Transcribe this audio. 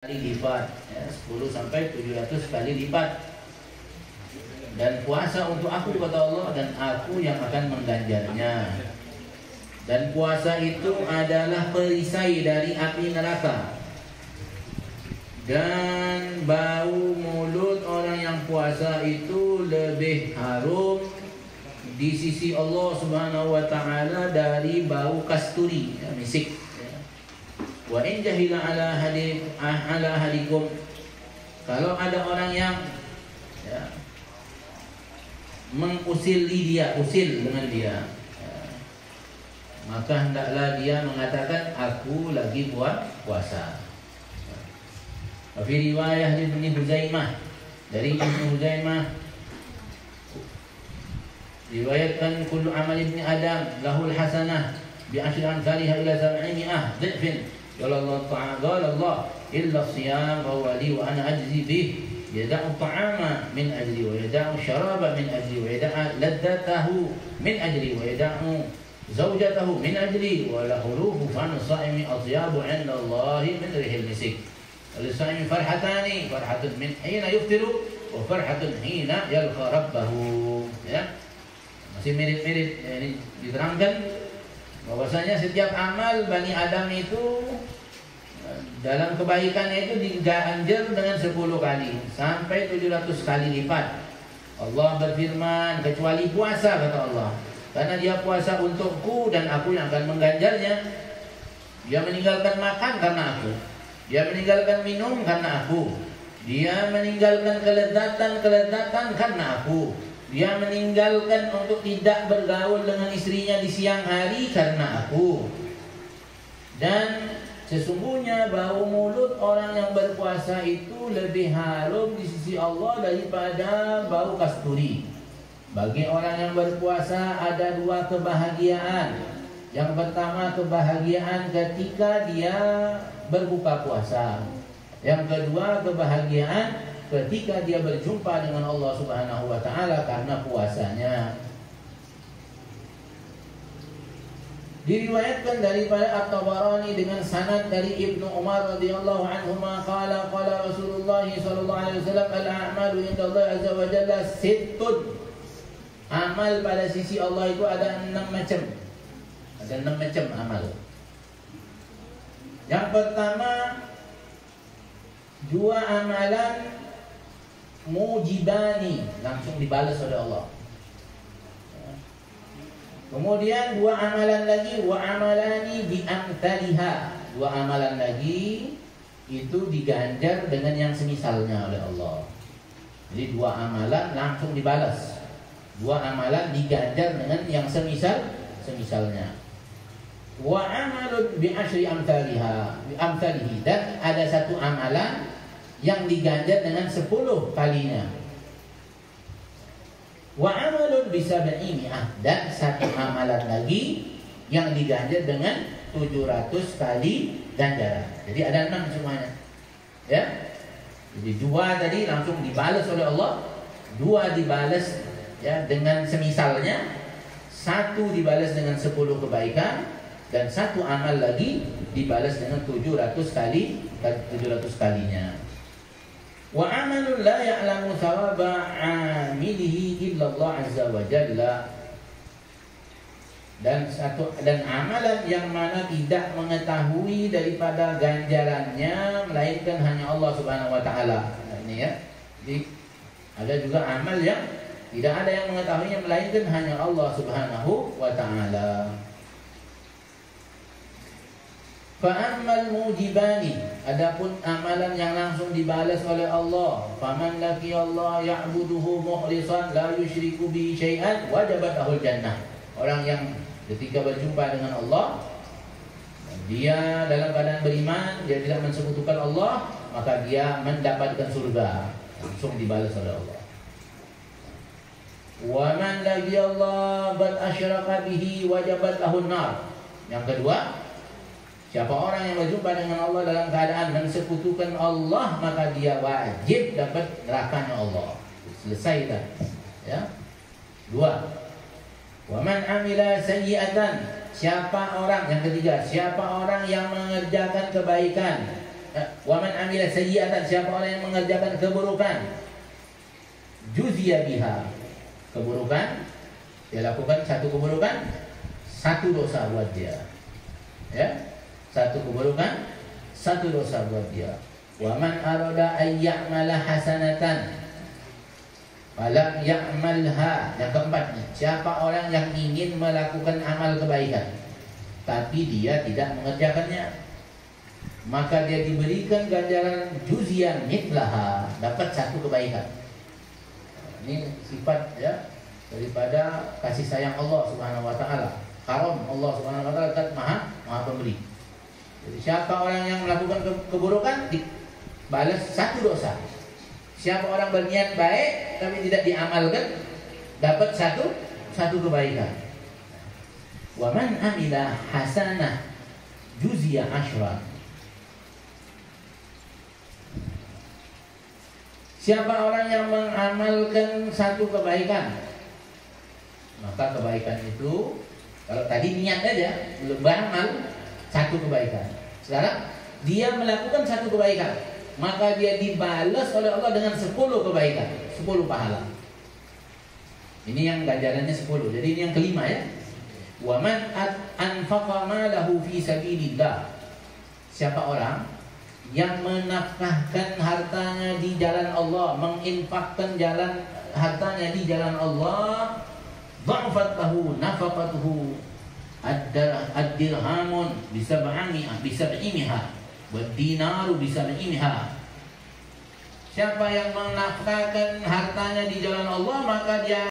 kali lipat, ya, 10 sampai 700 kali lipat. Dan puasa untuk aku, kata Allah, dan aku yang akan mengganjarnya. Dan puasa itu adalah perisai dari api neraka. Dan bau mulut orang yang puasa itu lebih harum di sisi Allah Subhanahu wa taala dari bau kasturi, ya, misik. Wa in jahila ala hadikum, kalau ada orang yang, ya, mengusil dia, usil dengan dia, ya, maka hendaklah dia mengatakan aku lagi puasa. Fi riwayah Ibnu Huzaimah, dari Ibnu Huzaimah riwayatkan kullu amal ibni Adam lahul hasanah bi asyri amsalha ila 700 dhifin. Qala Allah illa siyam wa wali wa ana ajzi bih, yada'u ta'ama min ajli wa yada'u syaraba min ajli wa yada'u laddatahu min ajli wa yada'u zawjatahu min ajli wa lahuluhu fan sa'imi atyabu 'inda Allah min rihil misik. Al-sa'imi farhatani, farhatun min hina yuftiru wa farhatun hina yalqa rabbahu. Ya, masih mirip-mirip, ya, ini diterangkan bahwasanya setiap amal Bani Adam itu dalam kebaikannya itu diganjar dengan 10 kali sampai 700 kali lipat. Allah berfirman, kecuali puasa, kata Allah, karena dia puasa untukku dan aku yang akan mengganjarnya. Dia meninggalkan makan karena aku, dia meninggalkan minum karena aku, dia meninggalkan kelezatan karena aku, dia meninggalkan untuk tidak bergaul dengan istrinya di siang hari karena aku. Dan sesungguhnya bau mulut orang yang berpuasa itu lebih harum di sisi Allah daripada bau kasturi. Bagi orang yang berpuasa ada 2 kebahagiaan. Yang pertama, kebahagiaan ketika dia berbuka puasa. Yang kedua, kebahagiaan ketika dia berjumpa dengan Allah Subhanahu wa taala karena puasanya. Diriwayatkan daripada At-Tabarani dengan sanad dari Ibnu Umar radhiyallahu anhuma qala Rasulullah sallallahu alaihi wasallam al-a'malu inda Allah azza wa jalla sittun. Amal pada sisi Allah itu ada 6 macam. Ada 6 macam amal. Yang pertama, 2 amalan mujibani, langsung dibalas oleh Allah. Kemudian 2 amalan lagi, wa amalani bi amthaliha, 2 amalan lagi itu diganjar dengan yang semisalnya oleh Allah. Jadi 2 amalan langsung dibalas, 2 amalan diganjar dengan yang semisalnya. Wa amalun bi asyri amthalihi, dan ada 1 amalan yang diganjar dengan 10 kalinya. Wa amalun bisa mi'ah, dan 1 amalan lagi yang diganjar dengan 700 kali ganjaran. Jadi ada 6 semuanya. Ya. Jadi 2 tadi langsung dibalas oleh Allah, 2 dibalas, ya, dengan semisalnya, 1 dibalas dengan 10 kebaikan, dan 1 amal lagi dibalas dengan 700 kalinya. Wa amalun la ya'lamu thawaba 'amilihi illa Allah azza wa jalla, dan amalan yang mana tidak mengetahui daripada ganjarannya melainkan hanya Allah Subhanahu wa taala. Nah, ini, ya. Jadi ada juga amal yang tidak ada yang mengetahuinya melainkan hanya Allah Subhanahu wa taala. Fa'amal mujibani, adapun amalan yang langsung dibalas oleh Allah, faman laki Allah ya'buduhu mukhlishan la yusyriku bihi syai'an wajabat lahul jannah. Orang yang ketika berjumpa dengan Allah, dia dalam keadaan beriman, dia tidak mensekutukan Allah, maka dia mendapatkan surga, langsung dibalas oleh Allah. Wa man laki Allah bal asyraka bihi wajabat lahun nar. Yang kedua, siapa orang yang berjumpa dengan Allah dalam keadaan mensekutukan Allah, maka dia wajib dapat nerakanya Allah. Selesai kan? Ya. 2. Wa man amila sayyi'atan, siapa orang, yang ketiga, siapa orang yang mengerjakan kebaikan wa man amila sayyi'atan, siapa orang yang mengerjakan keburukan, juziya biha, keburukan, dia lakukan satu keburukan, satu dosa buat dia. Ya, satu keburukan, satu dosa buat dia. Wa man arada ay ya'mala hasanatan falam ya'malha. Yang keempat, siapa orang yang ingin melakukan amal kebaikan tapi dia tidak mengerjakannya, maka dia diberikan ganjaran juzian mitlaha, dapat satu kebaikan. Ini sifat ya daripada kasih sayang Allah Subhanahu wa taala. Karam Allah Subhanahu wa taala kan maha pemberi. Jadi siapa orang yang melakukan keburukan dibalas satu dosa. Siapa orang berniat baik tapi tidak diamalkan, dapat satu kebaikan. Wa man amila hasanah juziya asyra. Siapa orang yang mengamalkan satu kebaikan, maka kebaikan itu, kalau tadi niat aja beramal satu kebaikan, sekarang dia melakukan satu kebaikan, maka dia dibalas oleh Allah dengan 10 kebaikan, 10 pahala. Ini yang ganjarannya 10. Jadi ini yang kelima ya. Wa man anfaqa malahu fi sabilillah. Siapa orang yang menafkahkan hartanya di jalan Allah, menginfakkan hartanya di jalan Allah, dha'fat lahu nafaqatuhu ad-dirhamun bisab'imiha wa dinaru bisab'imiha. Siapa yang menafkahkan hartanya di jalan Allah, maka dia